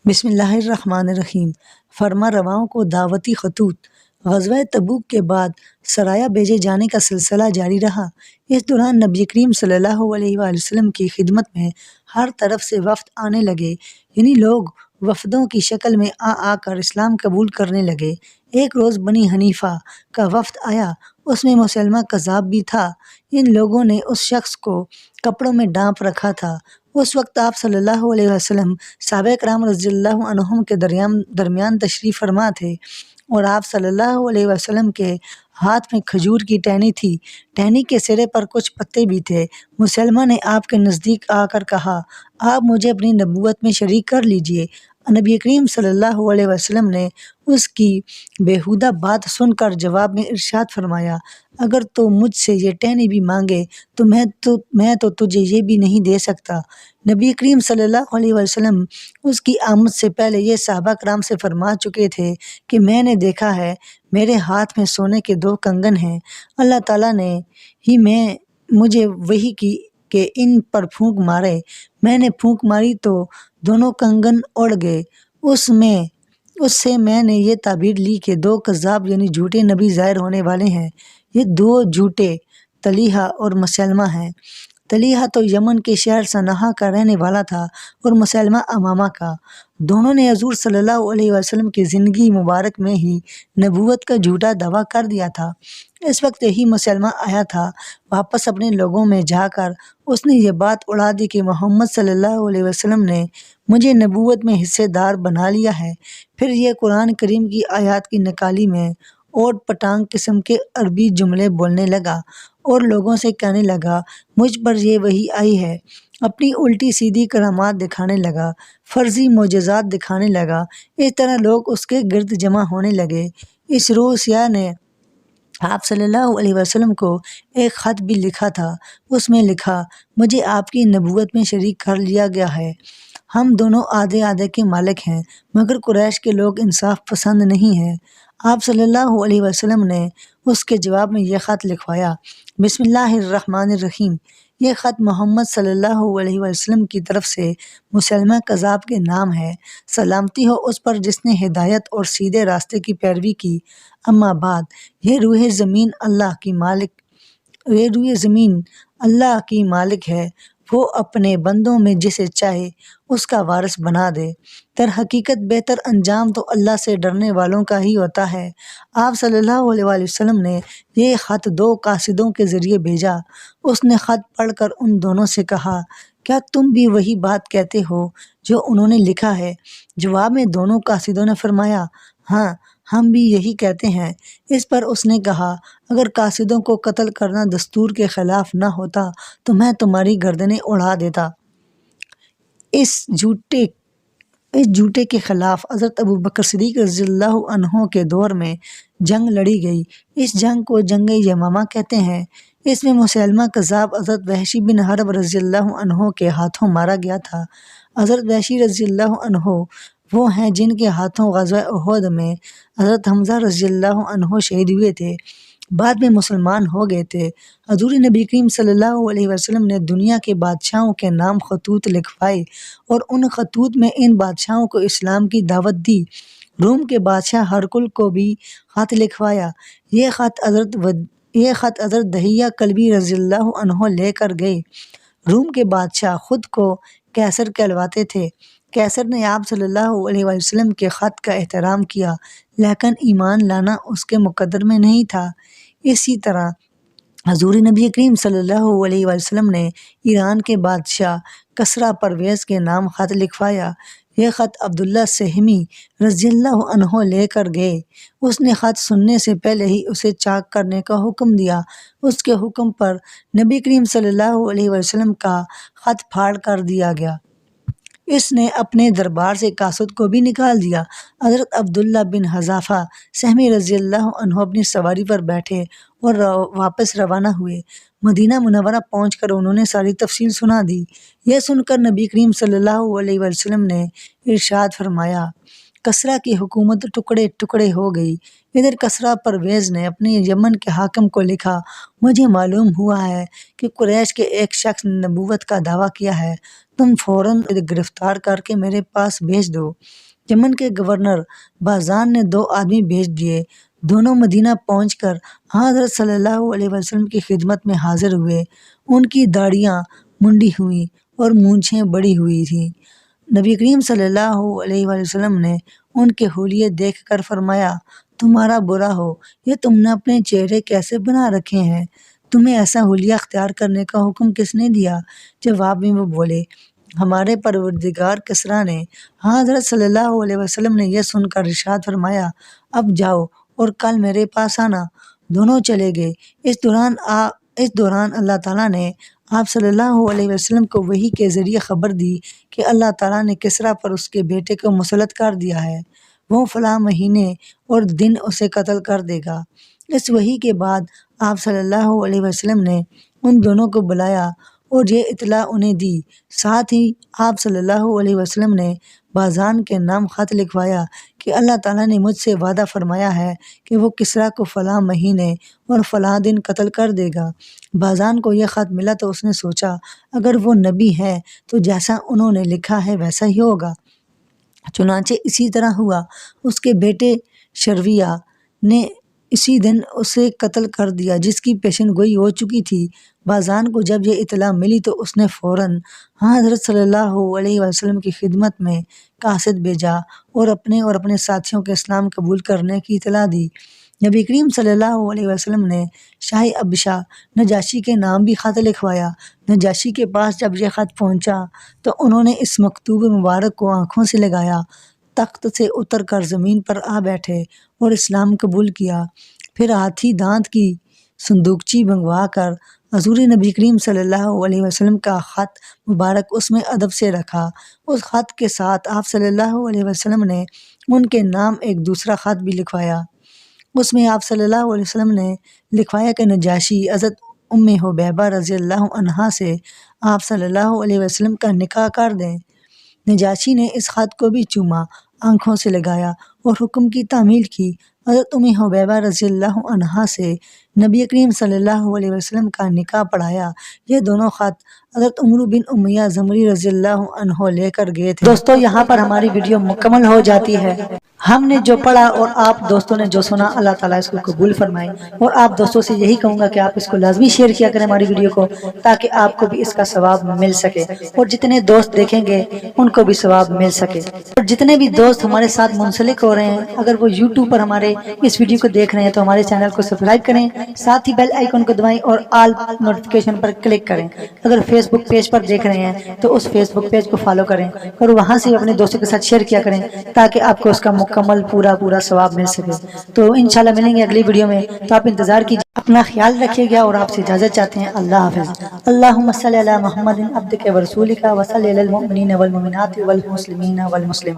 بسم اللہ الرحمن الرحیم۔ فرما رواؤں کو دعوتی خطوط۔ غزوہ تبوک کے بعد سرایہ بھیجے جانے کا سلسلہ جاری رہا۔ اس دوران نبی کریم صلی اللہ علیہ وآلہ وسلم کی خدمت میں ہر طرف سے وفد آنے لگے، یعنی لوگ وفدوں کی شکل میں آ کر اسلام قبول کرنے لگے۔ ایک روز بنی حنیفہ کا وفد آیا، اس میں مسلمہ کذاب بھی تھا۔ ان لوگوں نے اس شخص کو کپڑوں میں ڈانپ رکھا تھا۔ اس وقت آپ صلی اللہ علیہ وسلم صحابہ کرام رضی اللہ عنہم کے درمیان تشریف فرما تھے، اور آپ صلی اللہ علیہ وسلم کے ہاتھ میں کھجور کی ٹہنی تھی۔ ٹہنی کے سرے پر کچھ پتے بھی تھے۔ مسلمہ نے آپ کے نزدیک آ کر کہا، آپ مجھے اپنی نبوت میں شریک کر لیجئے۔ نبی کریم صلی اللہ علیہ وسلم نے اس کی بیہودہ بات سن کر جواب میں ارشاد فرمایا، اگر تو مجھ سے یہ ٹہنی بھی مانگے تو میں تو تجھے یہ بھی نہیں دے سکتا۔ نبی کریم صلی اللہ علیہ وسلم اس کی آمد سے پہلے یہ صحابہ کرام سے فرما چکے تھے کہ میں نے دیکھا ہے، میرے ہاتھ میں سونے کے 2 کنگن ہیں۔ اللہ تعالیٰ نے ہی مجھے وحی کی کہ ان پر پھونک مارے۔ میں نے پھونک ماری تو دونوں کنگن اڑ گئے۔ اس سے میں نے یہ تعبیر لی کہ 2 کذاب یعنی جھوٹے نبی ظاہر ہونے والے ہیں۔ یہ 2 جھوٹے طلحہ اور مسلمہ ہیں۔ طلحہ تو یمن کے شہر صنعا کا رہنے والا تھا اور مسلمہ امامہ کا۔ دونوں نے حضور صلی اللہ علیہ وسلم کی زندگی مبارک میں ہی نبوت کا جھوٹا دعویٰ کر دیا تھا۔ اس وقت یہی مسلمہ آیا تھا، واپس اپنے لوگوں میں جا کر اس نے یہ بات اڑا دی کہ محمد صلی اللہ علیہ وسلم نے مجھے نبوت میں حصے دار بنا لیا ہے۔ پھر یہ قرآن کریم کی آیات کی نقالی میں اوٹ پٹانگ قسم کے عربی جملے بولنے لگا اور لوگوں سے کہنے لگا، مجھ پر یہ وحی آئی ہے۔ اپنی الٹی سیدھی کرامات دکھانے لگا، فرضی معجزات دکھانے لگا۔ اس طرح لوگ اس کے گرد جمع ہونے لگے۔ اس روح سیاہ نے آپ صلی اللہ علیہ وسلم کو ایک خط بھی لکھا تھا۔ اس میں لکھا، مجھے آپ کی نبوت میں شریک کر لیا گیا ہے۔ ہم دونوں آدھے آدھے کے مالک ہیں، مگر قریش کے لوگ انصاف پسند نہیں ہیں۔ آپ صلی اللہ علیہ وسلم نے اس کے جواب میں یہ خط لکھوایا، بسم اللہ الرحمن الرحیم۔ یہ خط محمد صلی اللہ علیہ وسلم کی طرف سے مسلمہ کذاب کے نام ہے۔ سلامتی ہو اس پر جس نے ہدایت اور سیدھے راستے کی پیروی کی۔ اما بعد، یہ روح زمین اللہ کی مالک ہے، وہ اپنے بندوں میں جسے چاہے اس کا وارث بنا دے۔ در حقیقت بہتر انجام تو اللہ سے ڈرنے والوں کا ہی ہوتا ہے۔ آپ صلی اللہ علیہ وآلہ وسلم نے یہ خط 2 قاصدوں کے ذریعے بھیجا۔ اس نے خط پڑھ کر ان دونوں سے کہا، کیا تم بھی وہی بات کہتے ہو جو انہوں نے لکھا ہے؟ جواب میں دونوں قاصدوں نے فرمایا، ہاں، ہم بھی یہی کہتے ہیں۔ اس پر اس نے کہا، اگر قاصدوں کو قتل کرنا دستور کے خلاف نہ ہوتا تو میں تمہاری گردنیں اڑا دیتا۔ اس جھوٹے کے خلاف حضرت ابوبکر صدیق رضی اللہ عنہ کے دور میں جنگ لڑی گئی۔ اس جنگ کو جنگ یمامہ کہتے ہیں۔ اس میں مسلمہ کذاب حضرت وحشی بن حرب رضی اللہ عنہ کے ہاتھوں مارا گیا تھا۔ حضرت وحشی رضی اللہ عنہ وہ ہیں جن کے ہاتھوں غزوہ احد میں حضرت حمزہ رضی اللہ عنہ شہید ہوئے تھے، بعد میں مسلمان ہو گئے تھے۔ حضور نبی کریم صلی اللہ علیہ وسلم نے دنیا کے بادشاہوں کے نام خطوط لکھوائے اور ان خطوط میں ان بادشاہوں کو اسلام کی دعوت دی۔ روم کے بادشاہ ہرقل کو بھی خط لکھوایا۔ یہ خط حضرت دحیہ کلبی رضی اللہ عنہ لے کر گئے۔ روم کے بادشاہ خود کو قیصر کہلواتے تھے۔ قیصر نے آپ صلی اللہ علیہ وآلہ وسلم کے خط کا احترام کیا، لیکن ایمان لانا اس کے مقدر میں نہیں تھا۔ اسی طرح حضور نبی کریم صلی اللہ علیہ وآلہ وسلم نے ایران کے بادشاہ کسریٰ پرویز کے نام خط لکھوایا۔ یہ خط عبداللہ سہمی رضی اللہ عنہ لے کر گئے۔ اس نے خط سننے سے پہلے ہی اسے چاک کرنے کا حکم دیا۔ اس کے حکم پر نبی کریم صلی اللہ علیہ وسلم کا خط پھاڑ کر دیا گیا۔ اس نے اپنے دربار سے قاصد کو بھی نکال دیا۔ حضرت عبداللہ بن حذافہ سہمی رضی اللہ عنہ اپنی سواری پر بیٹھے اور واپس روانہ ہوئے۔ مدینہ منورہ پہنچ کر انہوں نے ساری تفصیل سنا دی۔ یہ سن کر نبی کریم صلی اللہ علیہ وسلم نے ارشاد فرمایا، کسرا کی حکومت ٹکڑے ٹکڑے ہو گئی۔ ادھر کسرا پرویز نے اپنے یمن کے حاکم کو لکھا، مجھے معلوم ہوا ہے کہ قریش کے ایک شخص نے نبوت کا دعویٰ کیا ہے، تم فوراً گرفتار کر کے میرے پاس بھیج دو۔ یمن کے گورنر بازان نے 2 آدمی بھیج دیے۔ دونوں مدینہ پہنچ کر حضرت صلی اللہ علیہ وسلم کی خدمت میں حاضر ہوئے۔ ان کی داڑھیاں منڈی ہوئی اور مونچھیں بڑی ہوئی تھیں۔ نبی کریم صلی اللہ علیہ وسلم نے ان کے حلیے دیکھ کر فرمایا، تمہارا برا ہو، یہ تم نے اپنے چہرے کیسے بنا رکھے ہیں؟ تمہیں ایسا حلیہ اختیار کرنے کا حکم کس نے دیا؟ جواب میں وہ بولے، ہمارے پروردگار کسریٰ نے۔ حضرت صلی اللہ علیہ وسلم نے یہ سن کر ارشاد فرمایا، اب جاؤ اور کل میرے پاس آنا۔ دونوں چلے گئے۔ اس دوران اللہ تعالیٰ نے آپ صلی اللہ علیہ وسلم کو وحی کے ذریعے خبر دی کہ اللہ تعالیٰ نے کسریٰ پر اس کے بیٹے کو مسلط کر دیا ہے، وہ فلاں مہینے اور دن اسے قتل کر دے گا۔ اس وحی کے بعد آپ صلی اللہ علیہ وسلم نے ان دونوں کو بلایا اور یہ اطلاع انہیں دی۔ ساتھ ہی آپ صلی اللہ علیہ وسلم نے بازان کے نام خط لکھوایا کہ اللہ تعالیٰ نے مجھ سے وعدہ فرمایا ہے کہ وہ کسریٰ کو فلاں مہینے اور فلاں دن قتل کر دے گا۔ بازان کو یہ خط ملا تو اس نے سوچا، اگر وہ نبی ہے تو جیسا انہوں نے لکھا ہے ویسا ہی ہوگا۔ چنانچہ اسی طرح ہوا۔ اس کے بیٹے شرویہ نے اسی دن اسے قتل کر دیا جس کی پیشن گوئی ہو چکی تھی۔ بازان کو جب یہ اطلاع ملی تو اس نے فوراً حضرت صلی اللہ علیہ وسلم کی خدمت میں قاصد بھیجا اور اپنے ساتھیوں کے اسلام قبول کرنے کی اطلاع دی۔ نبی کریم صلی اللہ علیہ وسلم نے شاہ ابشا نجاشی کے نام بھی خط لکھوایا۔ نجاشی کے پاس جب یہ خط پہنچا تو انہوں نے اس مکتوب مبارک کو آنکھوں سے لگایا، تخت سے اتر کر زمین پر آ بیٹھے اور اسلام قبول کیا۔ پھر ہاتھی دانت کی صندوقچی منگوا کر حضور نبی کریم صلی اللہ علیہ وسلم کا خط مبارک اس میں ادب سے رکھا۔ اس خط کے ساتھ آپ صلی اللہ علیہ وسلم نے ان کے نام ایک دوسرا خط بھی لکھوایا۔ اس میں آپ صلی اللہ علیہ وسلم نے لکھوایا کہ نجاشی حضرت ام حبیبہ رضی اللہ عنہا سے آپ صلی اللہ علیہ وسلم کا نکاح کر دیں۔ نجاشی نے اس خط کو بھی چوما، آنکھوں سے لگایا اور حکم کی تعمیل کی۔ حضرت ام حبیبہ رضی اللہ عنہا سے نبی کریم صلی اللہ علیہ وسلم کا نکاح پڑھایا۔ یہ دونوں خط حضرت عمرو بن امیہ زمری رضی اللہ عنہ لے کر گئے تھے۔ دوستو، یہاں پر ہماری ویڈیو مکمل ہو جاتی ہے۔ ہم نے جو پڑھا اور آپ دوستوں نے جو سنا، اللہ تعالیٰ اس کو قبول فرمائے۔ اور آپ دوستوں سے یہی کہوں گا کہ آپ اس کو لازمی شیئر کیا کریں ہماری ویڈیو کو، تاکہ آپ کو بھی اس کا ثواب مل سکے اور جتنے دوست دیکھیں گے ان کو بھی ثواب مل سکے۔ اور جتنے بھی دوست ہمارے ساتھ منسلک ہو رہے ہیں، اگر وہ یوٹیوب پر ہمارے اس ویڈیو کو دیکھ رہے ہیں تو ہمارے چینل کو سبسکرائب کریں، ساتھ ہی بیل آئیکن کو دبائیں اور آل نوٹیفیکیشن پر کلک کریں۔ اگر فیس بک پیج پر دیکھ رہے ہیں تو اس فیس بک پیج کو فالو کریں اور وہاں سے اپنے دوستوں کے ساتھ شیئر کیا کریں، تاکہ آپ کو اس کا مکمل پورا ثواب مل سکے۔ تو انشاءاللہ ملیں گے اگلی ویڈیو میں، تو آپ انتظار کیجیے۔ اپنا خیال رکھیے گا اور آپ سے اجازت چاہتے ہیں۔ اللہ حافظ۔ اللہم صلی علی محمد عبدک ورسولک وصلی علی المؤمنین والمؤمنات والمسلمین والمسلمات۔